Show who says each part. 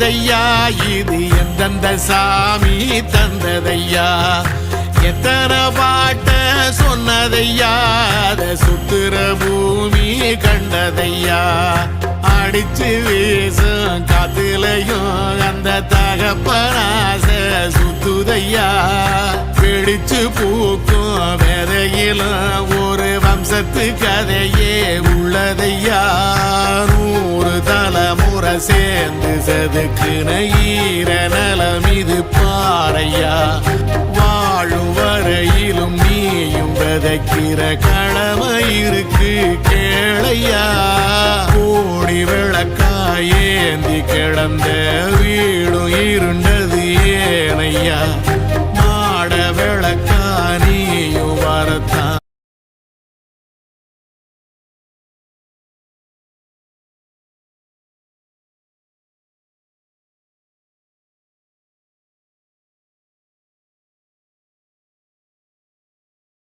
Speaker 1: தந்ததையா இது எந்தெந்த சாமி தந்ததையா எத்தனை பாட்ட சொன்னதையா அத சுத்துற பூமி கண்டதையா அடிச்சு வீசும் காத்துலையும் அந்த தகப்பனாச சுத்துதையா பிடிச்சு பூக்கும் விதையிலும் ஒரு வம்சத்து கதையே உள்ளதையா 100 தலைமுறை சேர்ந்து செதுக்குன ஈர நலம் இது பாறையா வாழும் வரையிலும் நீயும் விதைக்கிற கடமை இருக்கு கேளையா கோடி விளக்காயேந்தி கிடந்த வீடும் இருண்டது